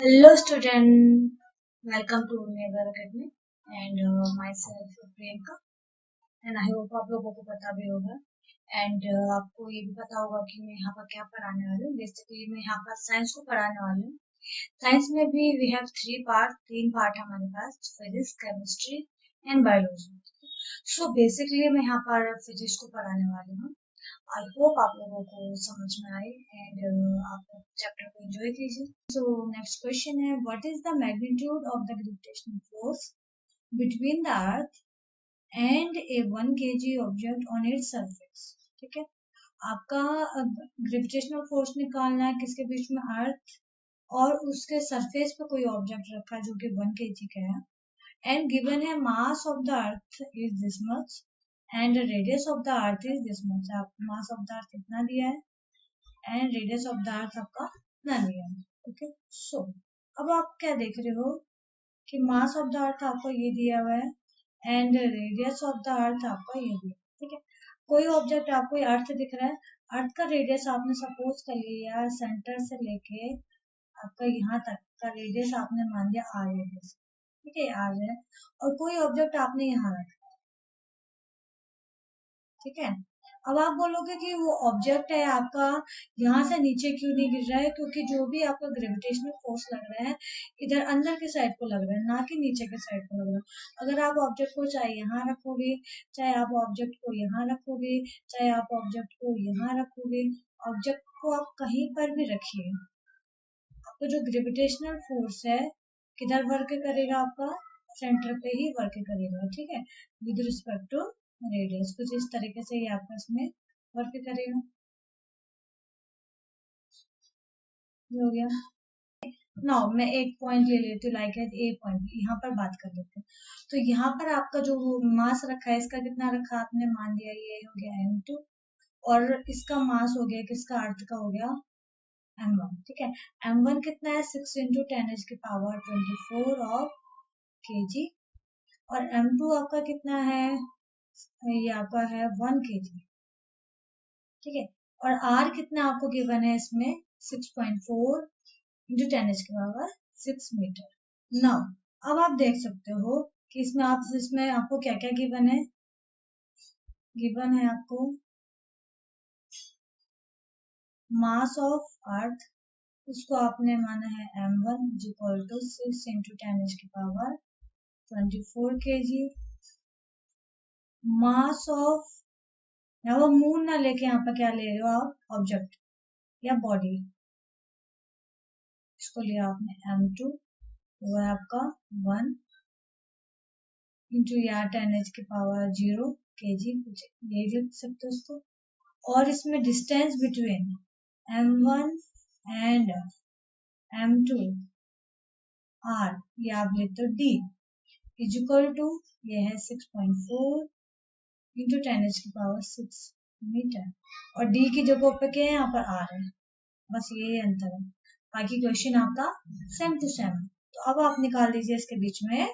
Hello student, welcome to Naval Academy and myself Priyanka and I hope आप लोगों को पता भी होगा and आपको ये भी पता होगा कि मैं यहाँ पर क्या पढ़ाने वाली हूँ। बेसिकली मैं यहाँ पर साइंस को पढ़ाने वाली हूँ। साइंस में भी वी हैव तीन पार्ट हमारे पास, physics, chemistry and biology. So basically मैं यहाँ पर फिजिक्स को पढ़ाने वाली हूँ। आई होप आप लोगों को समझ में आए एंड आप चैप्टर को एंजॉय कीजिए। सो नेक्स्ट क्वेश्चन है, what is the magnitude of the gravitational force between the earth and A 1 kg object on its surface. ठीक है, आपका ग्रेविटेशनल फोर्स निकालना है किसके बीच में, अर्थ और उसके सरफेस पे कोई ऑब्जेक्ट रखा है जो कि 1 kg का है एंड गिवन है mass of the earth is this much and radius of the earth is this much. आपको मास ऑफ द अर्थ कितना दिया है एंड रेडियस ऑफ द अर्थ आपका कितना दिया है। ओके, सो अब आप क्या देख रहे हो कि मास ऑफ द अर्थ आपको ये दिया हुआ है एंड रेडियस ऑफ द अर्थ आपको ये दिया। ठीक है, कोई ऑब्जेक्ट आपको अर्थ दिख रहा है, अर्थ का रेडियस आपने सपोज कर लिया सेंटर से लेके आपका यहाँ तक का रेडियस आपने मान लिया आर रेडियस। ठीक है, आर है और कोई ऑब्जेक्ट आपने यहाँ रखा। ठीक है, अब आप बोलोगे कि वो ऑब्जेक्ट है आपका यहाँ से नीचे क्यों नहीं गिर रहा है, क्योंकि जो भी आपका ग्रेविटेशनल फोर्स लग रहा है इधर अंदर के साइड को लग रहा है, ना कि नीचे के साइड को लग रहा है। अगर आप ऑब्जेक्ट को चाहे यहाँ रखोगे, चाहे आप ऑब्जेक्ट को यहाँ रखोगे, चाहे आप ऑब्जेक्ट को यहाँ रखोगे, ऑब्जेक्ट को आप कहीं पर भी रखिए, आपका जो ग्रेविटेशनल फोर्स है किधर वर्क करेगा, आपका सेंटर पे ही वर्क करेगा। ठीक है, विद रिस्पेक्ट टू रेडियस कुछ इस तरीके से ये आपस में वर्क करेगा। ये हो गया। नाउ मैं एक पॉइंट ले लेती हूँ, लाइक ए पॉइंट यहाँ पर बात कर लेते हैं। तो यहाँ पर आपका जो मास रखा है इसका कितना रखा आपने, मान लिया ये हो गया m2 और इसका मास हो गया किसका, अर्थ का हो गया m1। ठीक है, m1 कितना है 6 इंटू 10⁻24 ऑफ kg और m2 आपका कितना है, ये आपका है 1 kg। ठीक है, और r कितना आपको गिवन है इसमें 6.4 इंटू 10⁻6 मीटर। नाउ अब आप देख सकते हो कि इसमें आपको क्या क्या गिवन है, गिवन है आपको मास ऑफ अर्थ, उसको आपने माना है m1 equal to 6 into 10⁻24 kg। Mass of, यहाँ वो मून ना लेके यहाँ पर क्या ले रहे हो आप, ऑब्जेक्ट या बॉडी, इसको लिया आपने m2 वो है आपका 1 इंटू या 10⁻0 kg, कुछ ये लिख सकते हो उसको। और इसमें distance between m1 and m2 r, ये आप लेते हो d इज इक्वल टू, ये है 6.4 इंटू 10⁻6 मीटर और d की जगह पे क्या है, यहाँ पर r है, बस ये अंतर है, बाकी क्वेश्चन आपका सेम टू सेम। तो अब आप निकाल लीजिए इसके बीच में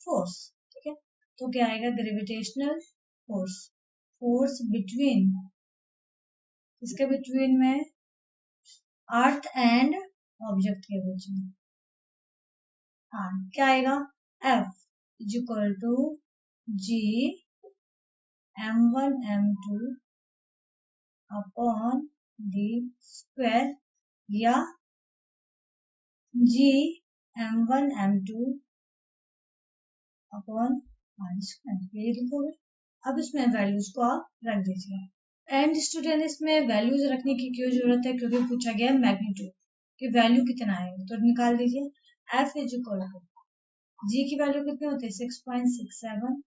फोर्स। ठीक है, तो क्या आएगा, ग्रेविटेशनल फोर्स, फोर्स बिटवीन, इसके बिटवीन में अर्थ एंड ऑब्जेक्ट के बीच में, हाँ क्या आएगा, F is equal to G m1 m2 upon d square या G m1 m2 upon r square, ये लिखोगे। अब इसमें वैल्यूज को आप रख दीजिए। एंड स्टूडेंट इसमें वैल्यूज रखने की क्यों जरूरत है, क्योंकि पूछा गया मैग्नीट्यूड कि वैल्यू कितना आएगा, तो निकाल दीजिए। F इज इक्वल टू जी की वैल्यू कितनी होती है 6.67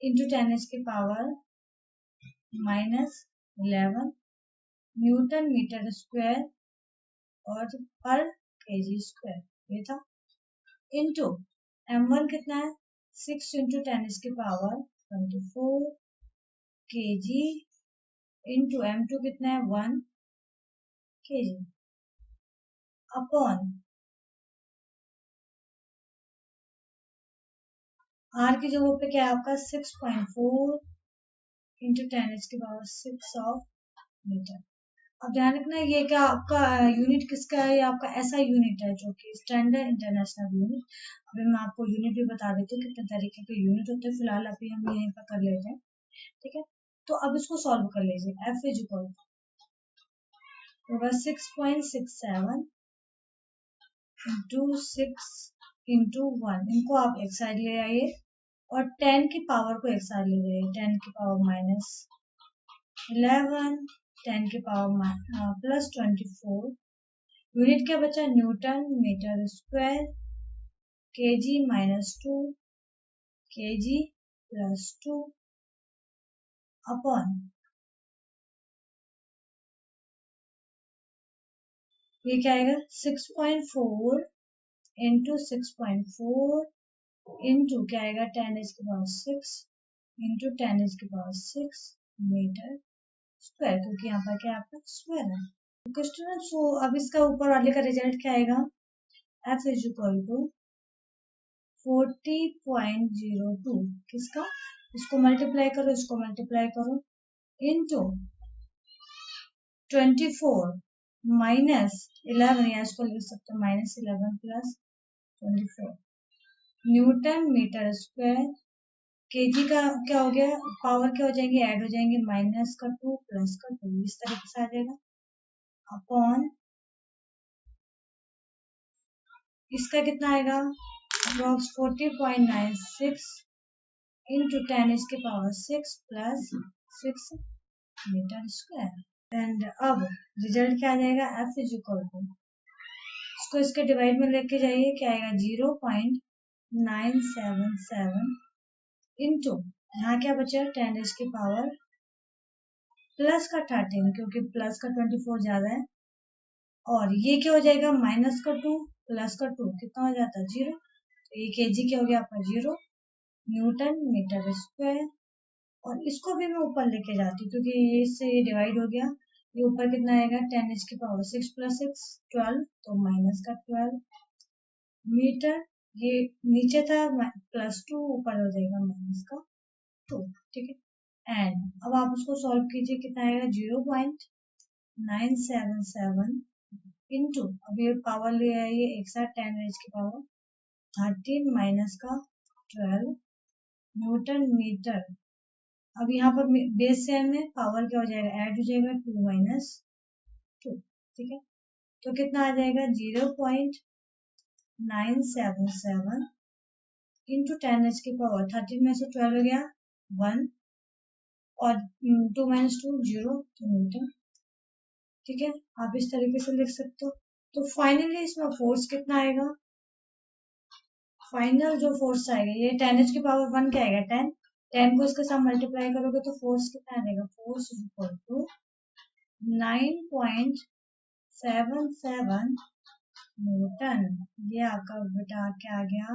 इंटू 10⁻⁻11 न्यूटन मीटर स्क्वायर और पर केजी स्क्वायर, ये था, इंटू m1 कितना है 6 इंटू 10⁻24 kg इंटू m2 कितना है 1 kg अपॉन r की जगह पे क्या है आपका 6.4 इंटू 10⁻6 ऑफ मीटर। अब ध्यान रखना ये क्या आपका यूनिट किसका है, ये आपका ऐसा यूनिट है जो कि स्टैंडर्ड इंटरनेशनल यूनिट। अभी मैं आपको यूनिट भी बता देती हूँ कितने तरीके के यूनिट होते हैं, फिलहाल अभी हम यहीं पर कर लेते हैं। ठीक है, तो अब इसको सॉल्व कर लीजिए। एफ इज इक्वल होगा 6.67 इंटू 6 इंटू 1। इनको आप एक साइड ले आइए और 10 की पावर को एक साइड ले जाइए। 10 की पावर -11, 10 की पावर +24। यूनिट क्या बचा? Newton metre square. Kg -2 kg +2 upon ये क्या आएगा 6.4 इंटू 6.4 इंटू क्या आएगा 10⁻6 इंटू 10⁻6 मीटर स्क्वायर, क्योंकि यहाँ पर क्या आपका स्क्वायर है। क्वेश्चन। सो अब इसका ऊपर वाले का रिजल्ट क्या आएगा? F is equal to 40.02। किसका? इसको मल्टीप्लाई करो, इसको मल्टीप्लाई करो इंटू 24 -11, या इसको लिख सकते हो -11 +24 न्यूटन मीटर स्क्वायर। केजी का क्या हो गया? पावर क्या हो जाएंगे? ऐड हो जाएंगे, -2 +2 इस तरीके से आ जाएगा अपॉन इसका कितना आएगा? Approx 40.96 into 10⁻6 +6 metre square. And अब रिजल्ट क्या आ जाएगा? एफ इज इक्वल टू, इसको इसके डिवाइड में लेके जाइए, क्या आएगा 0.977 इंटू यहाँ क्या बचा 10⁻⁻, प्लस का 13 क्योंकि प्लस का 24 ज्यादा है, और ये क्या हो जाएगा माइनस का 2 प्लस का 2 कितना हो जाता है 0। तो ये केजी क्या हो गया आपका 0 न्यूटन मीटर स्क्वायर। और इसको भी मैं ऊपर लेके जाती हूँ क्योंकि ये इससे ये डिवाइड हो गया। ये ऊपर कितना आएगा 10⁻6 + 6 12, तो माइनस का 12 मीटर। ये नीचे था +2, ऊपर हो जाएगा -2। ठीक है, एंड अब आप उसको सॉल्व कीजिए, कितना आएगा 0.977 इंटू, अब ये पावर ले आइए एक साथ 10⁻13 माइनस का 12 न्यूटन मीटर। अब यहाँ पर बेस सेम में पावर क्या हो जाएगा? ऐड हो जाएगा 2 -2। ठीक है, तो कितना आ जाएगा 0.977 इंटू 10⁻13 में से 12 हो गया 1 और 2 -2 0, तो न्यूटन। ठीक है, आप इस तरीके से लिख सकते हो। तो फाइनली इसमें फोर्स कितना आएगा? फाइनल जो फोर्स आएगा ये 10⁻1 क्या आएगा 10, 10 को इसके साथ मल्टीप्लाई करोगे तो फोर्स कितना आएगा? Force is equal to 9.77 newton. ये आपका बेटा क्या आ गया?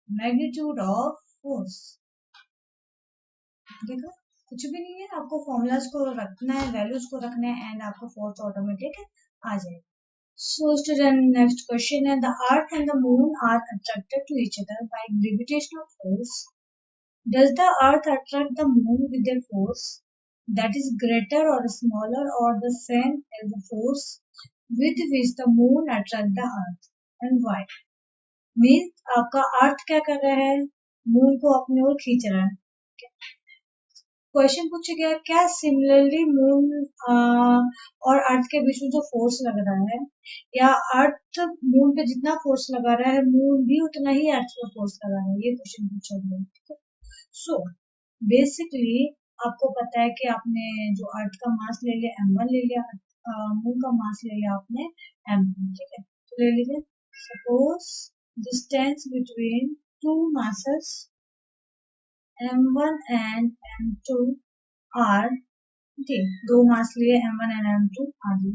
Magnitude of force. देखो कुछ भी नहीं है, आपको फॉर्मूलाज को रखना है, वैल्यूज को रखना है, एंड आपको फोर्स ऑटोमेटिक आ जाएगा। So student, next question है, the earth and the moon are attracted to each other by gravitational force. Does the earth attract the moon with their force that is greater or smaller or the same as the force with which the moon attract the earth, and why? Means आपका अर्थ क्या कर रहा है? Moon को अपनी ओर खींच रहा है। क्वेश्चन पूछा गया क्या सिमिलरली मून और अर्थ के बीच में जो फोर्स लग रहा है, या अर्थ मून पे जितना फोर्स लगा रहा है मून भी उतना ही अर्थ पे फोर्स लगा रहा है, ये क्वेश्चन पूछा गया। ठीक है, सो बेसिकली आपको पता है कि आपने जो अर्थ का मास ले लिया m1 ले लिया, मून का मास ले लिया आपने m2। ठीक है, तो ले लीजिए suppose distance between two masses m1 and m2 are, ठीक, दो मास लिए m1 and m2 आगे,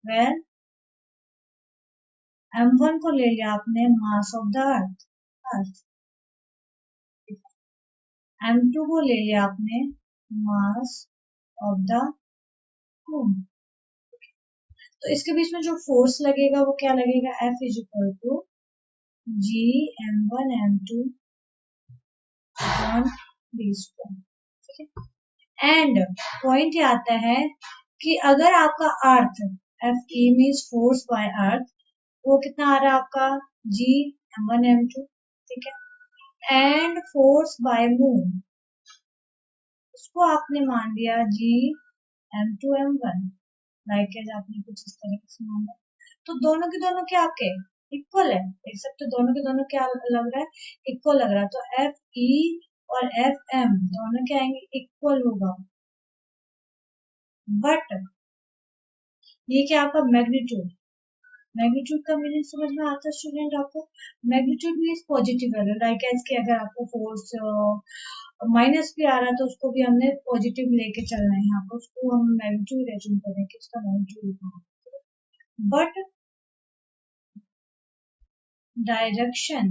वेर m1 को ले लिया आपने mass of the earth, m2 को ले लिया आपने मास ऑफ द मून। तो इसके बीच में जो फोर्स लगेगा वो क्या लगेगा? F is equal to G m1 m2 upon d²। ठीक है, एंड पॉइंट ये आता है कि अगर आपका earth F E means force by earth, वो कितना आ रहा है आपका जी m1 m2, ठीक है। एंड फोर्स बाय मून, उसको आपने मान लिया जी m2 m1, लाइक आपने कुछ इस तरीके से मान लिया, तो दोनों के दोनों क्या आपके इक्वल है, देख सकते हो दोनों के दोनों क्या लग रहा है, इक्वल लग रहा है। तो एफ ई और एफ एम दोनों क्या आएंगे, इक्वल होगा। बट ये क्या आपका मैग्नीट्यूड, मैग्नीट्यूड का मीनिंग समझ में आता है स्टूडेंट आपको? Magnitude means positive value, like as के अगर आपको फोर्स माइनस भी आ रहा है तो उसको भी हमने पॉजिटिव लेके चलना है, यहाँ पर उसको हम मैग्नीट्यूड एज्यूम करेंगे, उसका magnitude. But direction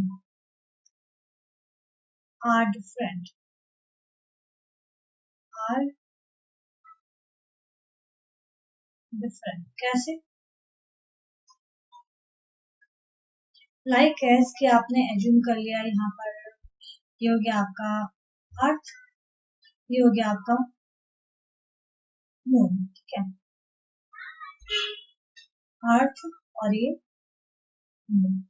are different, are different कैसे? लाइक एज कि आपने एज्यूम कर लिया यहाँ पर, ये हो गया आपका अर्थ, ये हो गया आपका मून, ठीक है, अर्थ और ये मून।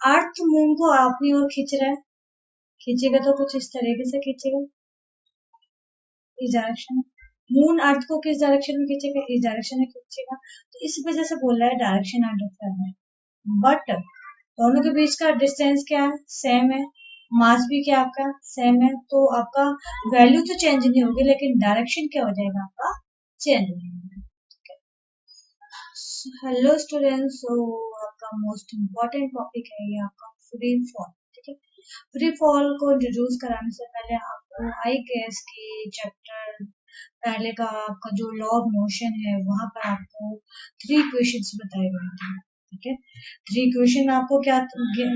अर्थ मून को अपनी ओर खींच रहा है, खींचेगा तो कुछ इस तरीके से खींचेगा, इस डायरेक्शन। मून अर्थ को किस डायरेक्शन में खींचेगा, इस डायरेक्शन में खींचेगा। तो इस वजह से बोल रहा है डायरेक्शन आर डिफरेंट है। बट दोनों के बीच का डिस्टेंस क्या है, सेम है, मास भी क्या आपका सेम है, तो आपका वैल्यू तो चेंज नहीं होगी, लेकिन डायरेक्शन क्या हो जाएगा आपका, चेंज हो जाएगा। हेलो स्टूडेंट्स, सो आपका मोस्ट इम्पोर्टेंट टॉपिक है ये आपका फ्री फॉल, ठीक है। फ्री फॉल को इंट्रोड्यूस कराने से पहले आपको आई गेस की चैप्टर पहले का आपका जो लॉ ऑफ मोशन है वहां पर आपको 3 क्वेश्चंस बताए गए थे, ठीक है। 3 क्वेश्चन आपको क्या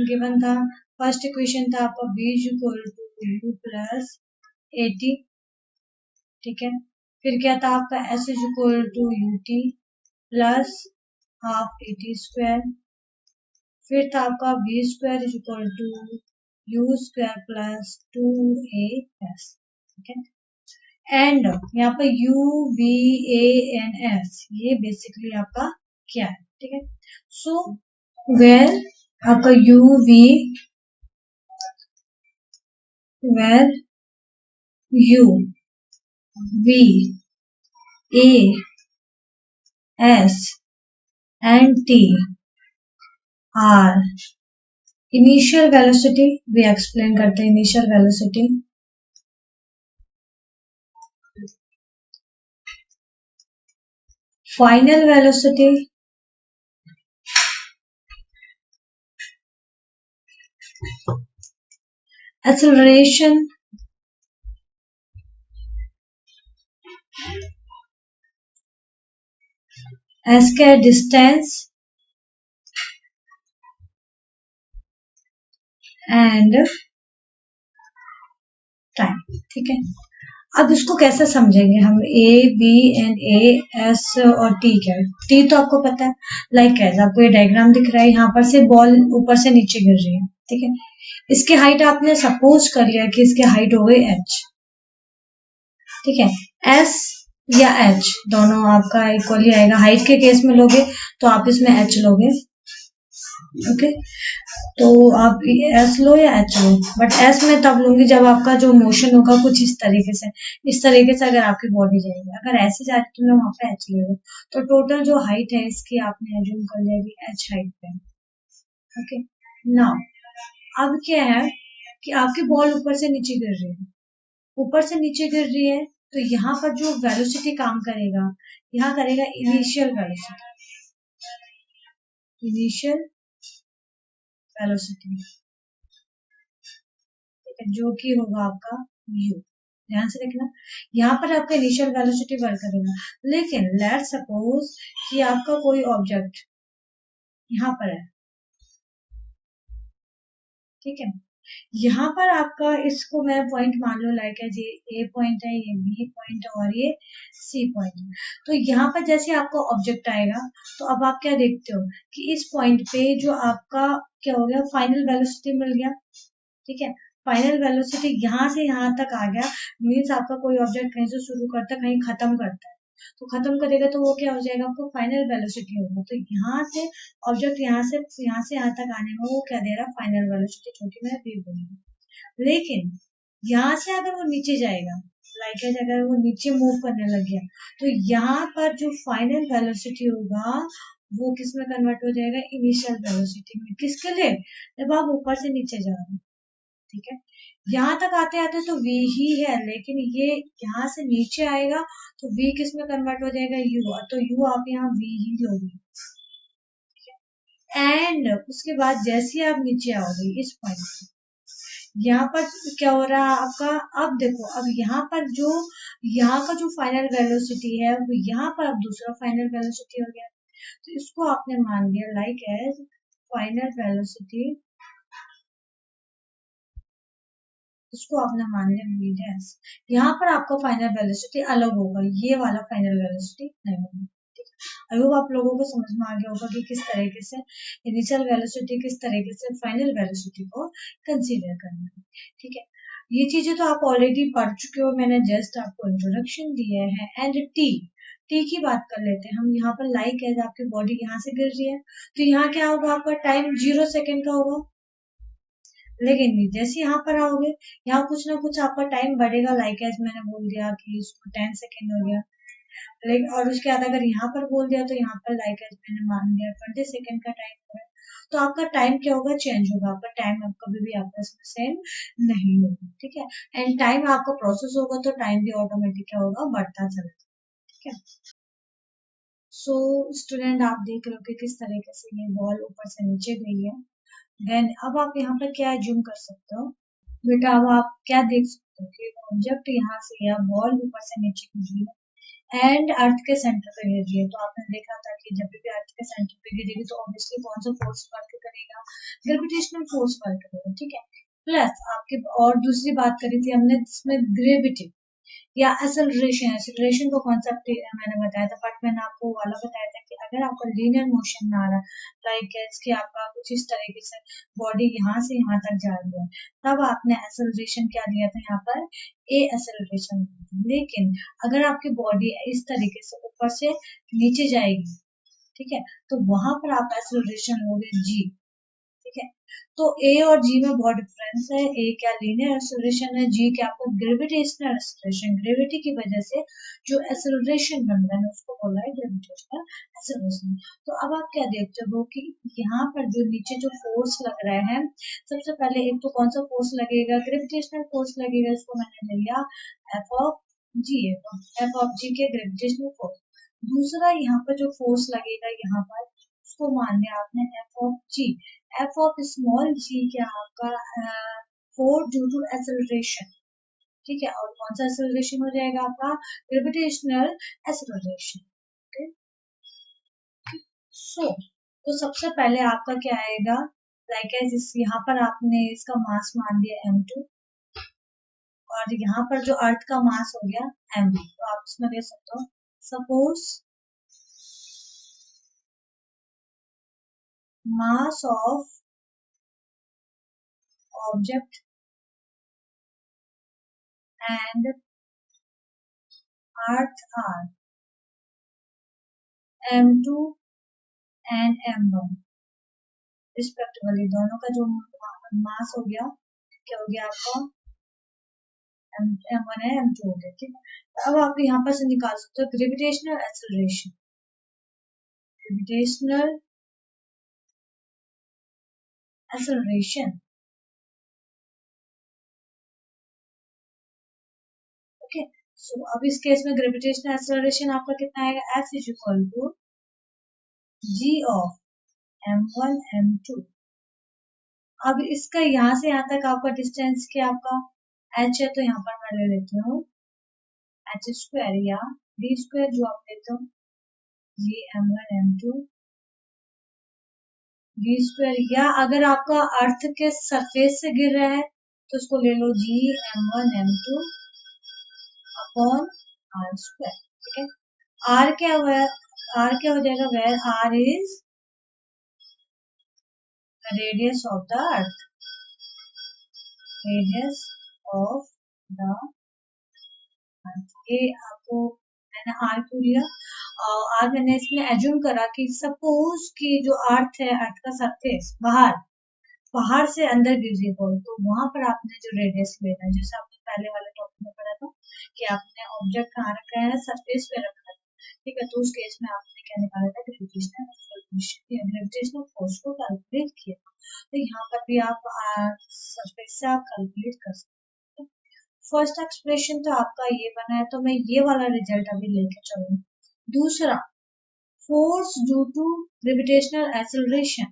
गिवन था, फर्स्ट क्वेश्चन था आपका v equal to u plus 80, ठीक है। फिर क्या था आपका s equal to ut plus half 80 square, फिर था आपका v square is equal to u square plus 2as, ठीक है। एंड यहाँ पे u v a n s ये बेसिकली आपका क्या है, ठीक है। सो वेयर आपका u v, where u v a s and t are initial velocity, भी एक्सप्लेन करते हैं initial velocity, final velocity, acceleration, S के डिस्टेंस एंड टाइम, ठीक है। अब इसको कैसे समझेंगे हम, A B and A S और टी क्या है, टी तो आपको पता है, लाइक कैसे आपको ये डायग्राम दिख रहा है, यहाँ पर से बॉल ऊपर से नीचे गिर रही है, ठीक है। इसकी हाइट आपने सपोज कर लिया कि इसकी हाइट हो गई h, ठीक है। s या h दोनों आपका इक्वली आएगा, हाइट के केस में लोगे तो आप इसमें h लोगे, ओके। तो आप एस लो या एच लो, बट एस में तब लूंगी जब आपका जो मोशन होगा कुछ इस तरीके से, इस तरीके से अगर आपकी बॉडी जाएगी, अगर ऐसे जाती तो मैं वहां पे एच ले लूँ। तो टोटल जो हाइट है इसकी आपने एज्यूम कर लेगी एच हाइट पे, ओके। नाउ अब क्या है कि आपकी बॉल ऊपर से नीचे गिर रही है, ऊपर से नीचे गिर रही है, तो यहाँ पर जो वेलोसिटी काम करेगा, यहाँ करेगा इनिशियल वेलोसिटी, इनिशियल वेलोसिटी, जो कि होगा आपका u, ध्यान से देखना, यहाँ पर आपका इनिशियल वेलोसिटी वर्क करेगा। लेकिन लेट सपोज कि आपका कोई ऑब्जेक्ट यहाँ पर है, ठीक है। यहाँ पर आपका इसको मैं पॉइंट मान लो, लाइक है ये ए पॉइंट है, ये बी पॉइंट है और ये सी पॉइंट है। तो यहाँ पर जैसे आपका ऑब्जेक्ट आएगा तो अब आप क्या देखते हो कि इस पॉइंट पे जो आपका क्या हो गया, फाइनल वेलोसिटी मिल गया, ठीक है। फाइनल वेलोसिटी यहाँ से यहाँ तक आ गया, मीन्स आपका कोई ऑब्जेक्ट कहीं से शुरू करता है कहीं खत्म करता है, तो खत्म करेगा तो वो क्या हो जाएगा, आपको फाइनल वेलोसिटी होगा। तो यहाँ से ऑब्जेक्ट यहाँ तक आने में वो क्या दे रहा है, फाइनल वेलोसिटी, जो कि मैं v बोलूंगी। लेकिन यहाँ से अगर वो नीचे जाएगा, लाइक अगर वो नीचे मूव करने लग गया, तो यहाँ पर जो फाइनल वेलोसिटी होगा वो किस में कन्वर्ट हो जाएगा, इनिशियल वेलोसिटी में। किसके लिए, जब आप ऊपर से नीचे जा रहे हैं, ठीक है। यहाँ तक आते आते तो v ही है, लेकिन ये यहाँ से नीचे आएगा तो v किस में कन्वर्ट हो जाएगा, u, तो u आप यहाँ v ही लोगे। एंड उसके बाद जैसे ही आप नीचे आओगे इस पॉइंट पे, यहाँ पर क्या हो रहा है आपका, अब देखो, अब यहाँ का जो फाइनल वेलोसिटी है वो यहाँ पर अब दूसरा फाइनल वेलोसिटी हो गया। तो इसको आपने मान लिया लाइक एज फाइनल वेलोसिटी, इसको आपने मान लिया v डैश। यहाँ पर आपका फाइनल वेलोसिटी अलग होगा, ये वाला फाइनल वेलोसिटी नहीं होगा। आई होप आप लोगों को समझ में आ गया होगा कि किस तरीके से इनिशियल वेलोसिटी, किस तरीके से फाइनल वेलोसिटी को कंसीडर करना है, ठीक है। ये चीजें तो आप ऑलरेडी पढ़ चुके हो, मैंने जस्ट आपको इंट्रोडक्शन दिया है। एंड टी की बात कर लेते हैं हम। यहाँ पर लाइक है, आपकी बॉडी यहाँ से गिर रही है, तो यहाँ क्या होगा, आपका टाइम 0 सेकेंड का होगा। लेकिन जैसे यहाँ पर आओगे, यहाँ कुछ ना कुछ आपका टाइम बढ़ेगा, लाइक एज मैंने बोल दिया कि उसको 10 सेकेंड हो गया। लेकिन और उसके बाद अगर यहाँ पर बोल दिया तो यहाँ पर लाइक एज मैंने मान लिया 20 सेकेंड का टाइम हो, तो आपका टाइम क्या होगा, चेंज होगा। आपका टाइम अब कभी भी आपका सेम नहीं होगा, ठीक है। एंड टाइम आपका प्रोसेस होगा तो टाइम भी ऑटोमेटिक क्या होगा, बढ़ता चलेगा, ठीक है। सो स्टूडेंट, आप देख रहे हो कि किस तरीके से ये बॉल ऊपर से नीचे गई है। देन अब आप यहाँ पर क्या जूम कर सकते हो बेटा, अब आप क्या देख सकते हो कि ऑब्जेक्ट यहाँ से या बॉल ऊपर से नीचे गिरी है एंड अर्थ के सेंटर पे गिर रही है। तो आपने देखा था कि जब भी अर्थ के सेंटर पे गिरेगी तो ऑब्वियसली कौन सा फोर्स वर्क करेगा, ग्रेविटेशनल फोर्स वर्क करेगा, ठीक है। प्लस आपके और दूसरी बात करी थी हमने जिसमें ग्रेविटी या एक्सेलरेशन, एक्सेलरेशन का कॉन्सेप्ट मैंने बताया था, बट मैंने आपको वाला बताया था कि अगर आपका लीनियर मोशन में आ रहा है, लाइक कि आपका कुछ इस तरीके से बॉडी यहाँ से यहाँ तक जा रही है, तब आपने एक्सेलरेशन क्या दिया था यहाँ पर, ए एक्सेलरेशन। लेकिन अगर आपकी बॉडी इस तरीके से ऊपर से नीचे जाएगी, ठीक है, तो वहां पर आप एक्सेलरेशन लोगे जी, ठीक है। तो ए और जी में बहुत डिफरेंस है। ए क्या लीनियर एक्सेलरेशन है, जी क्या आपका ग्रेविटेशनल एक्सेलरेशन, ग्रेविटी की वजह से जो एक्सेलरेशन बन रहा है उसको बोला है ग्रेविटेशनल एक्सेलरेशन। तो अब आप क्या देखते हो कि यहाँ पर जो नीचे जो फोर्स लग रहा है, सबसे पहले एक तो कौन सा फोर्स लगेगा, ग्रेविटेशनल फोर्स लगेगा, इसको मैंने ले लिया F of G, F of G के ग्रेविटेशनल फोर्स। दूसरा यहाँ पर जो फोर्स लगेगा यहाँ पर, उसको मान लिया आपने F of G, F of small G क्या आपका फोर्स ड्यू टू एक्सेलरेशन, ठीक है। और कौन सा एक्सेलरेशन हो जाएगा आपका, ग्रेविटेशनल एक्सेलरेशन, ओके। सो तो सबसे पहले आपका क्या आएगा, लाइक इस यहाँ पर आपने इसका मास मान दिया m2 और यहाँ पर जो अर्थ का मास हो गया m, तो आप इसमें दे सकते हो suppose mass of object and earth are m2 and m1 respectively. दोनों का जो मास हो गया, क्या हो गया आपका, m1 है m2 हो गया, ठीक है। तो अब आप यहाँ पर से निकाल सकते हो gravitational acceleration, gravitational acceleration, okay. So अब इस केस में ग्रेविटेशनल एक्सेलरेशन आपका कितना आएगा, f is equal to g of m1 m2। अब इसका यहाँ से यहाँ तक आपका डिस्टेंस क्या आपका h है, तो यहाँ पर मैं ले लेती हूँ h स्क्वायर या d स्क्वायर, जो आप लेते हो जी m1 m2 d स्क्वायर, या अगर आपका अर्थ के सरफेस से गिर रहा है तो इसको ले लो G m1 m2 upon R square, ठीक है। आर क्या हुआ, आर क्या हो जाएगा, where R is radius of the earth, radius of the earth. ये आपको मैंने आर क्यों लिया? आज मैंने इसमें एज्यूम करा कि सपोज कि जो अर्थ है, अर्थ का सरफेस बाहर बाहर से अंदर गिर बॉल, तो वहां पर आपने जो रेडियस लेना है, जैसे आपने पहले वाले टॉपिक में पढ़ा था कि आपने ऑब्जेक्ट कहाँ रखा है, सरफेस पे रखा है, ठीक है। तो उस केस में आपने क्या निकाला था, ग्रेविटेशनल फोर्स को कैलकुलेट किया। तो यहाँ पर भी आप सरफेस से आप कैलकुलेट कर सकते हैं। फर्स्ट एक्सप्रेशन तो आपका ये बना है, तो मैं ये वाला रिजल्ट अभी लेके चलूंगी। दूसरा, force due to gravitational acceleration,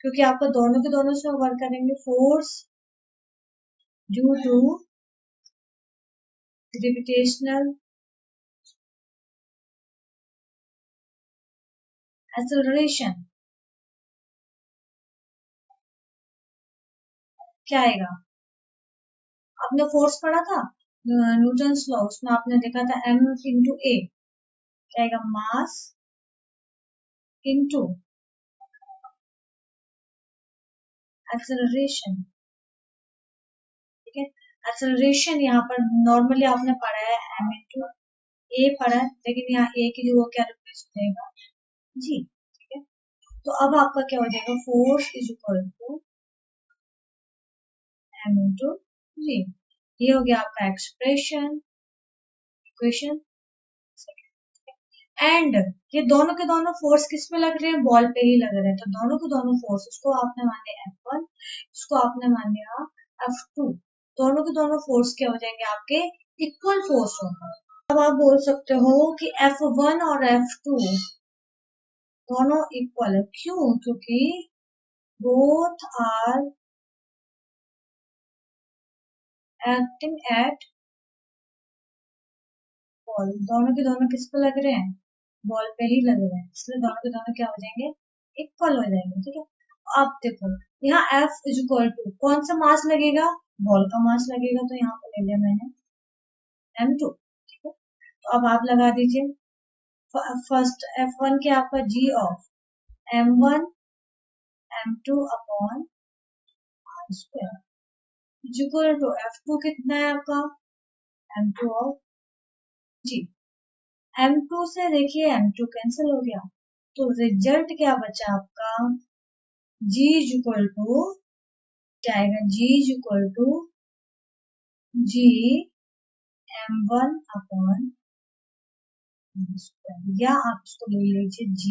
क्योंकि आपको दोनों के दोनों से वर्क करेंगे। Force due to gravitational acceleration क्या आएगा? आपने फोर्स पढ़ा था न्यूटन्स लॉ, उसमें आपने देखा था m इंटू ए, क्या आएगा? मास इंटू एक्सेलरेशन, ठीक है। एक्सेलरेशन यहाँ पर नॉर्मली आपने पढ़ा है m इंटू ए पढ़ा है, लेकिन यहाँ ए की जगह क्या रिप्लेस हो जाएगा? जी, ठीक है। तो अब आपका क्या हो जाएगा? Force is equal to m into G. ये हो गया आपका एक्सप्रेशन, इक्वेशन। एंड ये दोनों के दोनों फोर्स किस पे लग रहे हैं? बॉल पे ही लग रहे हैं। तो दोनों के दोनों फोर्स, इसको आपने मान लिया F1, इसको आपने मान लिया F2। दोनों के दोनों फोर्स क्या हो जाएंगे? आपके इक्वल फोर्स होंगे। अब आप बोल सकते हो कि F1 और F2 दोनों इक्वल है। क्यों? क्योंकि both are acting at ball. दोनों के दोनों किस पे लग रहे हैं? बॉल पे ही लग रहे हैं, इसलिए दोनों के दोनों क्या हो जाएंगे? इक्वल हो जाएंगे, ठीक है। अब देखो, यहाँ F इज इक्वल टू कौन सा मास लगेगा? बॉल का मास लगेगा, तो यहाँ पे ले लिया मैंने M2, ठीक है। तो अब आप लगा दीजिए। फर्स्ट F1 क्या आपका? G of M1 M2 upon R square is equal to F2 कितना है आपका? M2 of G। M2 से देखिए M2 कैंसिल हो गया, तो रिजल्ट क्या बचा आपका? G इज इक्वल टू क्या आएगा? G is equal to G M1 upon square, या आप इसको ले लीजिए G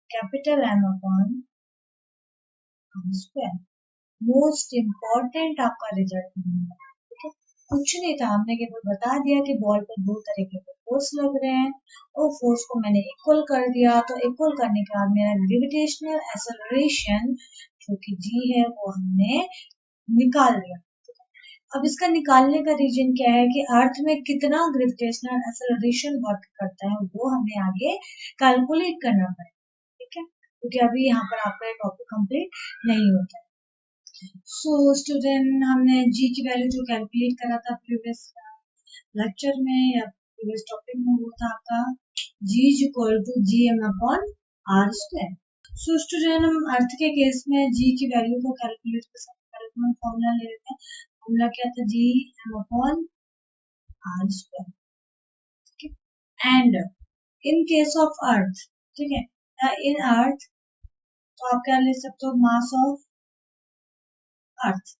capital M upon square. Most important आपका रिजल्ट मिलेगा, ठीक है। कुछ नहीं था, हमने केवल बता दिया कि बॉल पर दो तरीके के फोर्स लग रहे हैं, और फोर्स को मैंने इक्वल कर दिया। तो इक्वल करने के बाद मेरा ग्रेविटेशनल एक्सेलरेशन जो कि G है वो हमने निकाल दिया। अब इसका निकालने का रीजन क्या है कि अर्थ में कितना ग्रेविटेशनल एक्सेलरेशन वर्क करता है, वो हमें आगे कैलकुलेट करना पड़ेगा, ठीक है, क्योंकि अभी यहाँ पर आपका टॉपिक कंप्लीट नहीं होता है। सो स्टूडेंट, हमने जी की वैल्यू जो कैलकुलेट करा था प्रीवियस लेक्चर में या प्रीवियस टॉपिक में, वो था आपका G is equal to G M upon R square. So student, हम अर्थ के केस में जी की वैल्यू को कैलकुलेट कर सकते हैं। पहले तो हम फॉर्मूला ले लेते हैं। फॉर्मूला क्या था? G M upon R square, ठीक है। And in case of earth, ठीक है, इन अर्थ, तो आप क्या ले सकते हो? Mass of earth.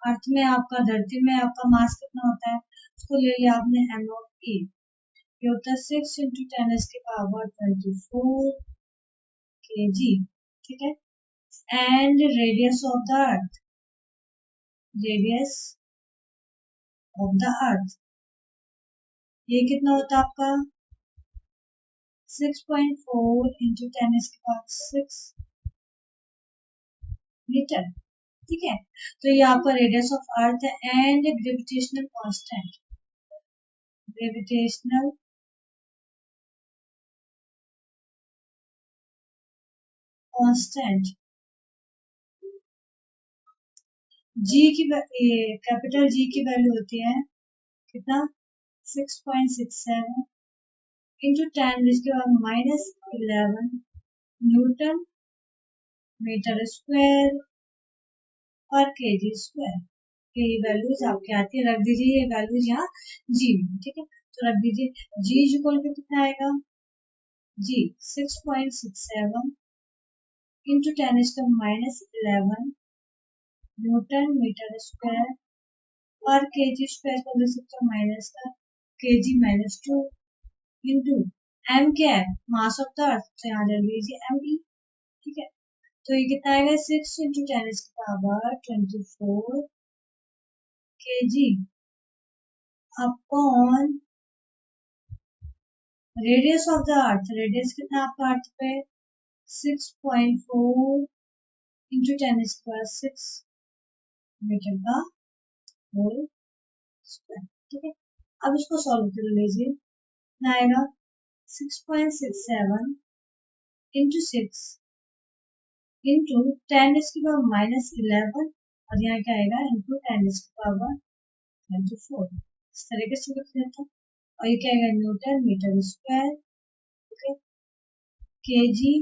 अर्थ में आपका, धरती में आपका मास कितना होता है? उसको ले लिया आपने एम ऑफ ए, ये होता है 6 इंटू 10 की पावर 24 kg, ठीक है। And radius of the earth, radius of the earth, ये कितना होता है आपका? 6.4 इंटू 10⁶ मीटर, ठीक है। तो ये आपका रेडियस ऑफ अर्थ है। And gravitational constant, gravitational constant जी की, कैपिटल जी की वैल्यू होती है कितना? 6.67 इंटू 10 जिसके बाद -11 न्यूटन मीटर स्क्वायर पर केजी स्क्वायर, आपकी वैल्यूज आपके आती है, रख दीजिए ये वैल्यूज यहाँ जी में, ठीक है। तो रख दीजिए जी इक्वल टू कितना आएगा, जी 6.67 इंटू 10⁻11 न्यूटन मीटर स्क्वायर पर केजी स्क्वायर को ले सकते हो माइनस का केजी -2 इंटू एम क्या है, मास ऑफ द अर्थ, तो यहाँ ले लीजिए एम ई, ठीक है। तो ये कितना आएगा 6 into 10⁻24 KG upon radius of the earth, radius कितना आपका अर्थ पे 6.4 इंटू 10⁻6 मीटर का होल स्क्वायर, ठीक है। अब इसको सॉल्व कर लीजिए, कितना आएगा 6.67 इंटू 6 इंटू 10⁻11 और यहाँ क्या आएगा इंटू 10⁻24, इस तरीके से लिख लेते हैं। और ये क्या आएगा newton metre square, okay, kg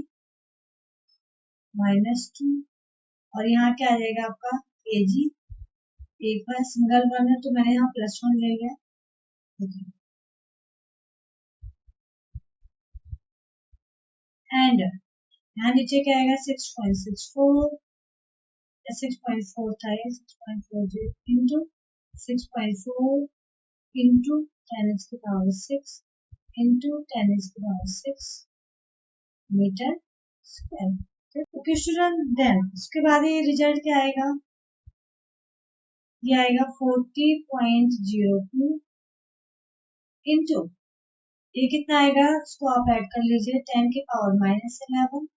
-2 और यहाँ क्या आ जाएगा आपका केजी, एक बार सिंगल वन है तो मैंने यहाँ +1 ले लिया, एंड यहाँ नीचे क्या आएगा 6.64 6.4 था ये 6.40 into 6.4 into 10⁻6 into 10⁻6 metre square. Okay student, then उसके बाद ये रिजल्ट क्या आएगा, ये आएगा 40.02 इंटू ये कितना आएगा, इसको आप ऐड कर लीजिए 10⁻11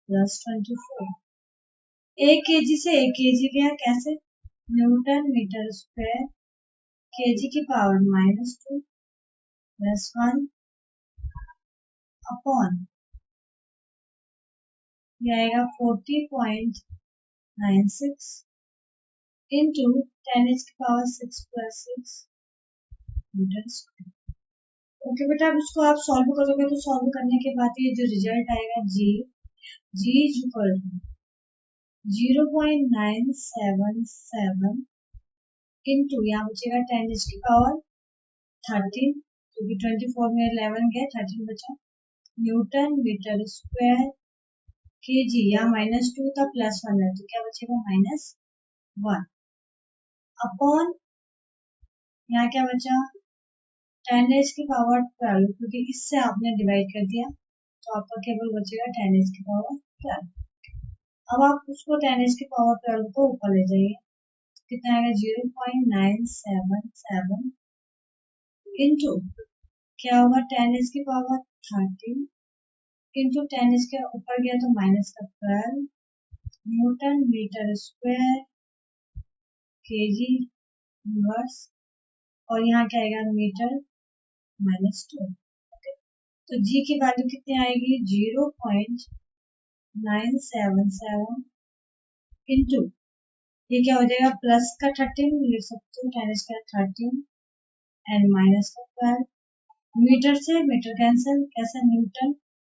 प्लस 24, 1 केजी से 1 केजी गया, कैसे न्यूटन मीटर स्क्वायर केजी की पावर -2 प्लस 1 अपॉन ये आएगा 40.96 into 10⁻6 plus 6 metre square. Okay बेटा, अब इसको आप सॉल्व करोगे तो सॉल्व करने के बाद ये जो रिजल्ट आएगा जी इज इक्वल टू 0.977 इंटू यहाँ बचेगा 10⁻13 क्योंकि 24 में 11 गया 13 बचा, न्यूटन मीटर स्क्वायर केजी, यहाँ -2 था +1 है तो क्या बचेगा -1 अपॉन यहाँ क्या बचा 10⁻12 क्योंकि इससे आपने डिवाइड कर दिया तो आपका केवल बचेगा 10⁻12। अब आप उसको 10⁻12 को ऊपर ले जाइए, कितना आएगा 0.977 इंटू क्या होगा 10⁻13 इंटू 10 इसके ऊपर गया तो -12 newton metre square kg inverse और यहाँ क्या आएगा मीटर -2, तो जी की वैल्यू कितनी आएगी 0.977 इंटू ये क्या हो जाएगा प्लस का 13 लिख सकते हो 10⁻13 एंड माइनस का 12, मीटर से मीटर कैंसिल, कैसे न्यूटन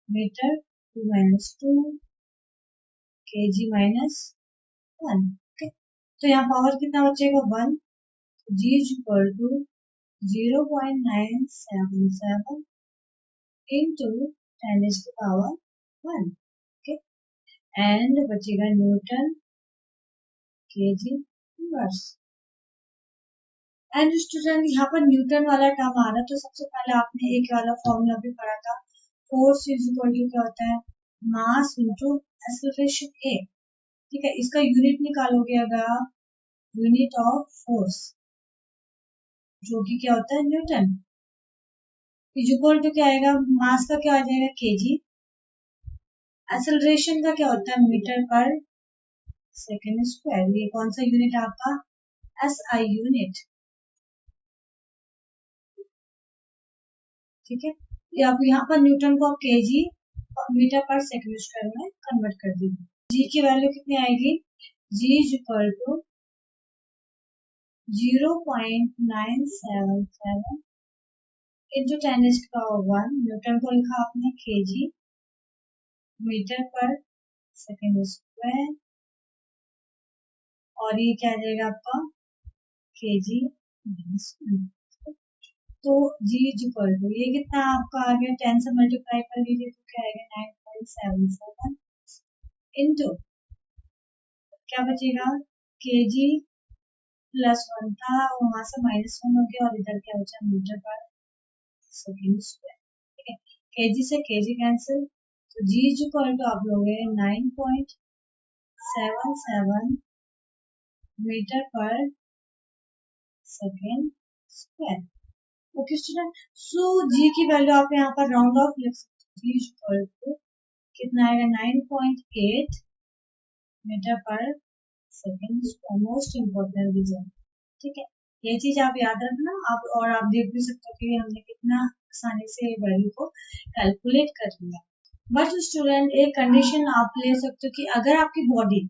मीटर 2 केजी -1, तो यहाँ पावर कितना बचेगा 1, G is equal to 0.977 into 10⁻1, okay, and बचेगा newton KG inverse. And student यहाँ पर न्यूटन वाला टर्म आ रहा है तो सबसे पहले आपने एक वाला फॉर्मूला भी पढ़ा था, फोर्स इज इक्वल टू क्या होता है मास इंटू एक्सेलरेशन ए, ठीक है। इसका यूनिट निकालोगे अगर आप यूनिट ऑफ फोर्स जो कि क्या होता है न्यूटन, इज इक्वल टू क्या आएगा मास का क्या आ जाएगा केजी, एक्सेलरेशन का क्या होता है मीटर पर सेकेंड स्क्वायर, ये कौन सा यूनिट आपका एसआई यूनिट, ठीक है। ये आप यहाँ पर न्यूटन को KG metre per second square में कन्वर्ट कर दीजिए, जी की वैल्यू कितनी आएगी, G is equal to 0.977 into 10⁻1, newton को लिखा आपने KG metre per second square और ये क्या आ जाएगा आपका kg minus 1. तो g इज इक्वल टू ये कितना आपका आ गया 10 से मल्टीप्लाई कर लीजिए तो क्या आएगा 9.77 इंटू क्या बचेगा kg +1 था वहां से -1 हो गया और इधर क्या बचा मीटर पर सेकेंड स्क्वायर. ठीक है kg से kg कैंसिल तो g इज इक्वल टू आप लोगे 9.77 metre per second square. Okay student so G की वैल्यू आप यहाँ पर राउंड ऑफ लिख सकते हो जी इक्वल टू कितना आएगा 9.8 metre per second square. Most important reason. ठीक है ये चीज आप याद रखना आप और आप देख भी सकते हो कि हमने कितना आसानी से वैल्यू को कैलकुलेट कर लिया. बट स्टूडेंट एक कंडीशन आप ले सकते हो कि अगर आपकी बॉडी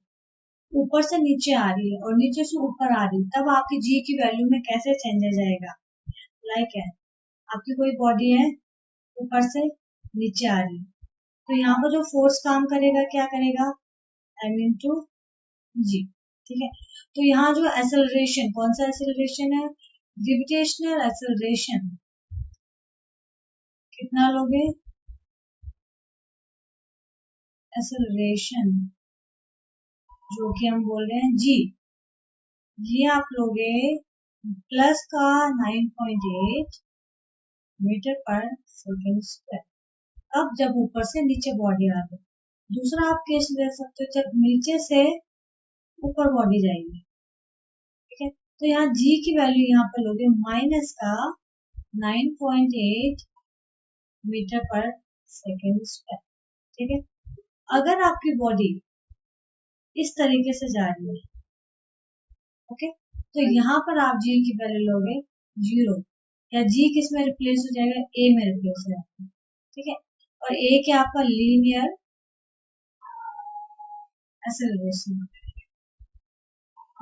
ऊपर से नीचे आ रही है और नीचे से ऊपर आ रही है तब आपकी जी की वैल्यू में कैसे चेंजेस आएगा. लाइक है आपकी कोई बॉडी है ऊपर से नीचे आ रही है तो यहाँ पर जो फोर्स काम करेगा क्या करेगा m इंटू जी. ठीक है तो यहाँ जो एक्सेलरेशन कौन सा एक्सेलरेशन है ग्रेविटेशनल एक्सेलरेशन कितना लोगे एक्सेलरेशन जो कि हम बोल रहे हैं जी ये आप लोगे प्लस का 9.8 मीटर पर सेकेंड स्क्वायर. अब जब ऊपर से नीचे बॉडी आ रही. दूसरा आप केस ले सकते हो जब नीचे से ऊपर बॉडी जाएगी. ठीक है तो यहाँ g की वैल्यू यहाँ पर लोगे माइनस का 9.8 मीटर पर सेकेंड स्क्वायर. ठीक है अगर आपकी बॉडी इस तरीके से जा रही है ओके तो यहाँ पर आप g की वैल्यू लोगे 0 या g किस में रिप्लेस हो जाएगा a में रिप्लेस हो जाएगा. ठीक है और a क्या आपका लीनियर एक्सेलरेशन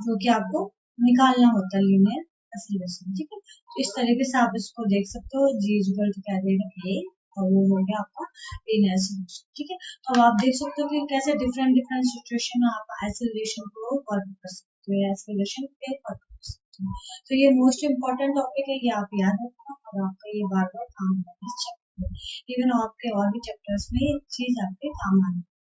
जो कि आपको निकालना होता है लीनियर एक्सेलरेशन. ठीक है तो इस तरीके से आप इसको देख सकते हो जी इक्वल टू क्या देगा ए और वो हो गया आपका लीनियर एक्सेलरेशन. ठीक है तो अब आप देख सकते हो कि कैसे डिफरेंट सिचुएशन में आप एक्सेलरेशन को वर्क कर सकते हो एक्सेलरेशन पे वर्क कर सकते हो. तो ये मोस्ट इम्पोर्टेंट टॉपिक है ये आप याद रखना और आपका ये बार बार काम आएगा इस चैप्टर में. इवन आपके और भी चैप्टर्स में ये चीज आपके काम आएगी.